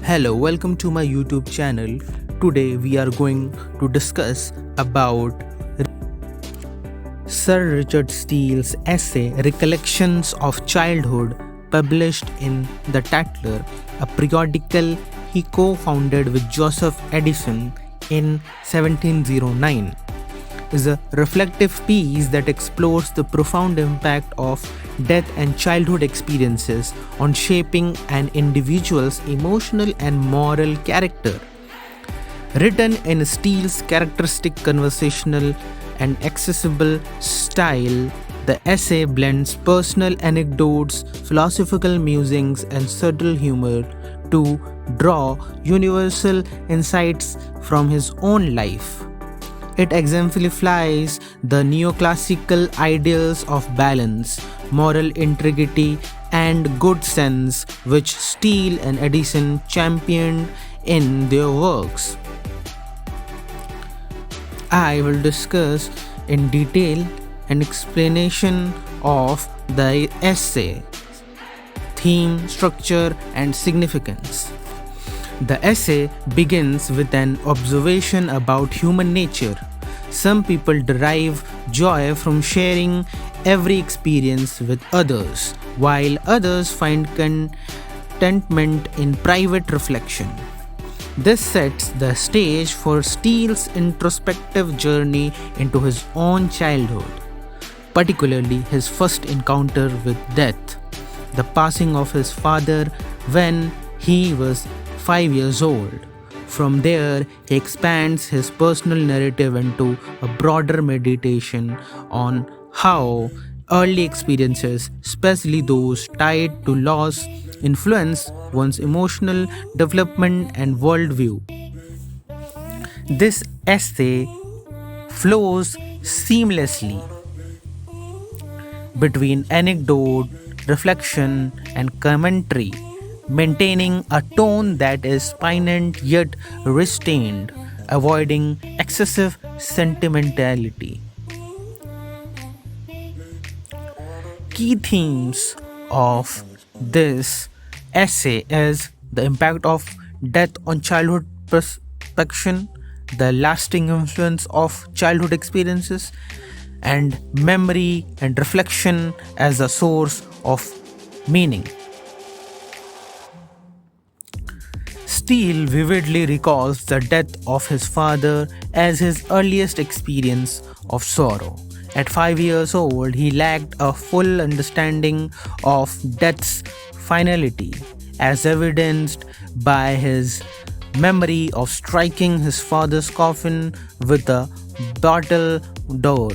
Hello, welcome to my YouTube channel. Today we are going to discuss about Sir Richard Steele's essay Recollections of Childhood, published in The Tatler, a periodical he co-founded with Joseph Addison in 1709. Is a reflective piece that explores the profound impact of death and childhood experiences on shaping an individual's emotional and moral character. Written in Steele's characteristic conversational and accessible style, the essay blends personal anecdotes, philosophical musings, and subtle humor to draw universal insights from his own life. It exemplifies the neoclassical ideals of balance, moral integrity, and good sense which Steele and Addison championed in their works. I will discuss in detail an explanation of the essay, theme, structure, and significance. The essay begins with an observation about human nature. Some people derive joy from sharing every experience with others, while others find contentment in private reflection. This sets the stage for Steele's introspective journey into his own childhood, particularly his first encounter with death, the passing of his father when he was 5 years old. From there, he expands his personal narrative into a broader meditation on how early experiences, especially those tied to loss, influence one's emotional development and worldview. This essay flows seamlessly between anecdote, reflection, and commentary, maintaining a tone that is poignant yet restrained, avoiding excessive sentimentality. Key themes of this essay is the impact of death on childhood perception, the lasting influence of childhood experiences, and memory and reflection as a source of meaning. Steele vividly recalls the death of his father as his earliest experience of sorrow. At 5 years old, he lacked a full understanding of death's finality, as evidenced by his memory of striking his father's coffin with a bottle door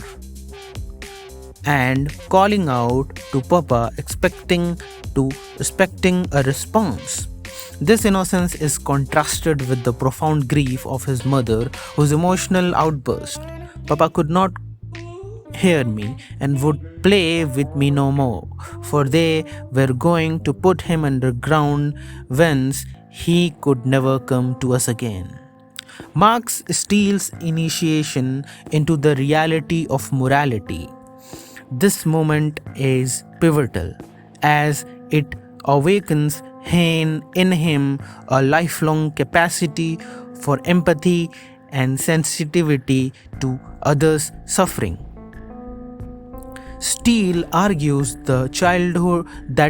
and calling out to Papa, expecting a response. This innocence is contrasted with the profound grief of his mother, whose emotional outburst, "Papa could not hear me and would play with me no more, for they were going to put him underground whence he could never come to us again," marks Steele's initiation into the reality of morality. This moment is pivotal as it awakens in him a lifelong capacity for empathy and sensitivity to others' suffering. Steele argues that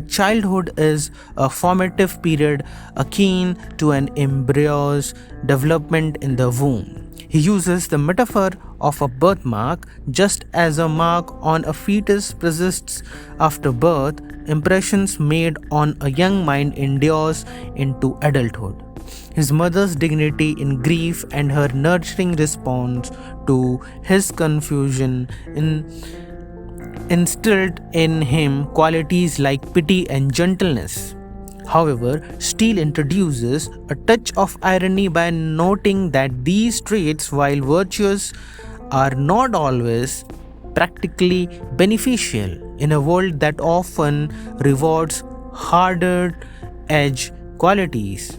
childhood is a formative period akin to an embryo's development in the womb. He uses the metaphor of a birthmark. Just as a mark on a fetus persists after birth, impressions made on a young mind endures into adulthood. His mother's dignity in grief and her nurturing response to his confusion instilled in him qualities like pity and gentleness. However, Steele introduces a touch of irony by noting that these traits, while virtuous, are not always practically beneficial in a world that often rewards harder edge qualities.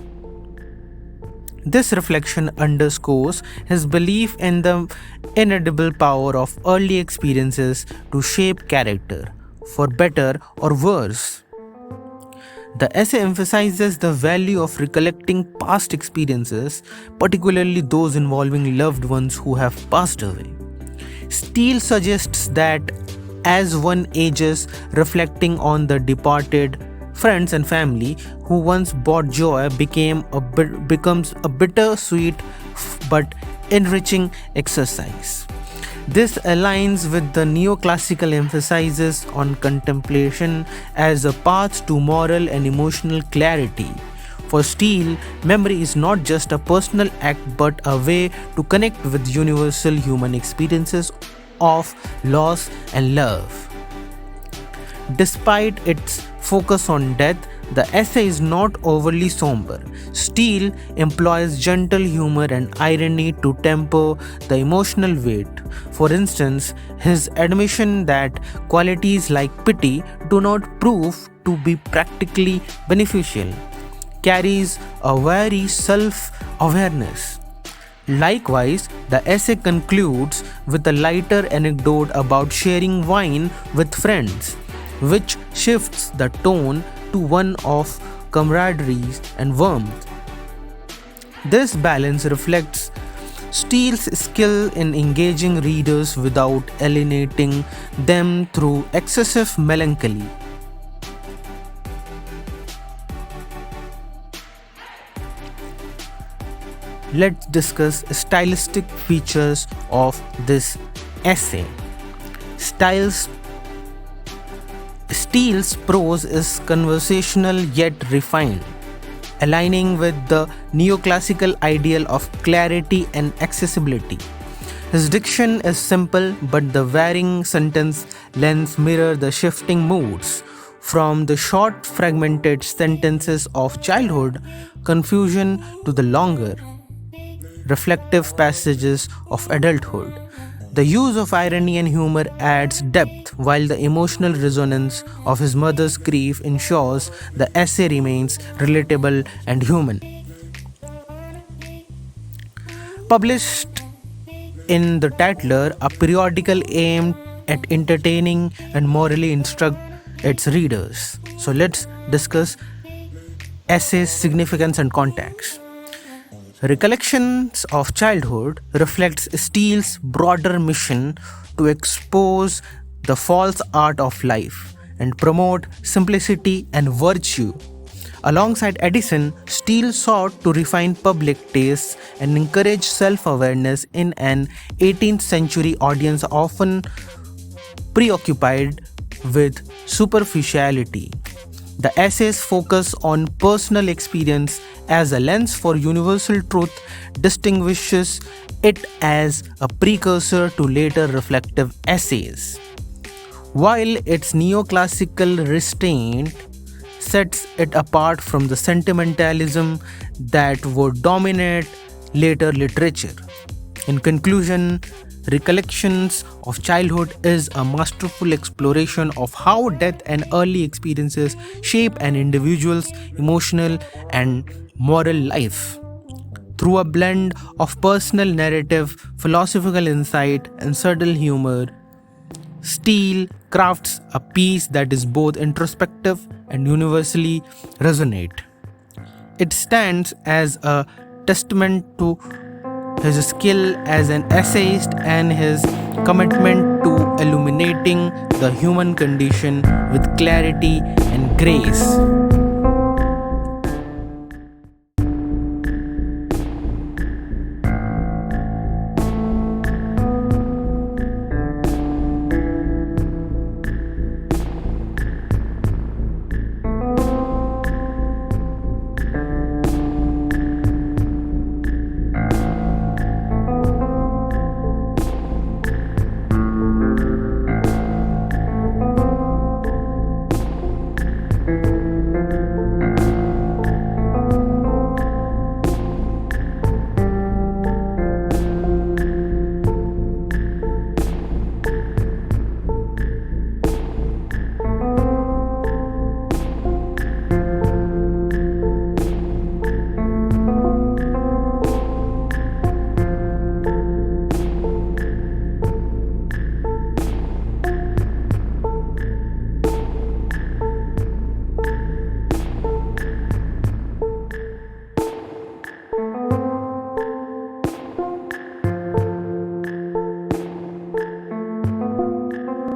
This reflection underscores his belief in the inedible power of early experiences to shape character, for better or worse. The essay emphasizes the value of recollecting past experiences, particularly those involving loved ones who have passed away. Steele suggests that as one ages, reflecting on the departed friends and family who once brought joy becomes a bittersweet but enriching exercise. This aligns with the neoclassical emphasis on contemplation as a path to moral and emotional clarity. For Steele, memory is not just a personal act but a way to connect with universal human experiences of loss and love. Despite its focus on death, the essay is not overly somber. Steele employs gentle humor and irony to temper the emotional weight. For instance, his admission that qualities like pity do not prove to be practically beneficial carries a very self-awareness. Likewise, the essay concludes with a lighter anecdote about sharing wine with friends, which shifts the tone to one of camaraderie and warmth. This balance reflects Steele's skill in engaging readers without alienating them through excessive melancholy. Let's discuss stylistic features of this essay. Styles Steele's prose is conversational yet refined, aligning with the neoclassical ideal of clarity and accessibility. His diction is simple, but the varying sentence lengths mirror the shifting moods, from the short, fragmented sentences of childhood confusion to the longer, reflective passages of adulthood. The use of irony and humor adds depth, while the emotional resonance of his mother's grief ensures the essay remains relatable and human. Published in The Tatler, a periodical aimed at entertaining and morally instruct its readers. So let's discuss essay's significance and context. Recollections of Childhood reflects Steele's broader mission to expose the false art of life and promote simplicity and virtue. Alongside Edison, Steele sought to refine public tastes and encourage self-awareness in an 18th century audience often preoccupied with superficiality. The essays focus on personal experience as a lens for universal truth, distinguishes it as a precursor to later reflective essays. While its neoclassical restraint sets it apart from the sentimentalism that would dominate later literature. In conclusion, Recollections of Childhood is a masterful exploration of how death and early experiences shape an individual's emotional and moral life. Through a blend of personal narrative, philosophical insight, and subtle humor, Steele crafts a piece that is both introspective and universally resonate. It stands as a testament to his skill as an essayist and his commitment to illuminating the human condition with clarity and grace.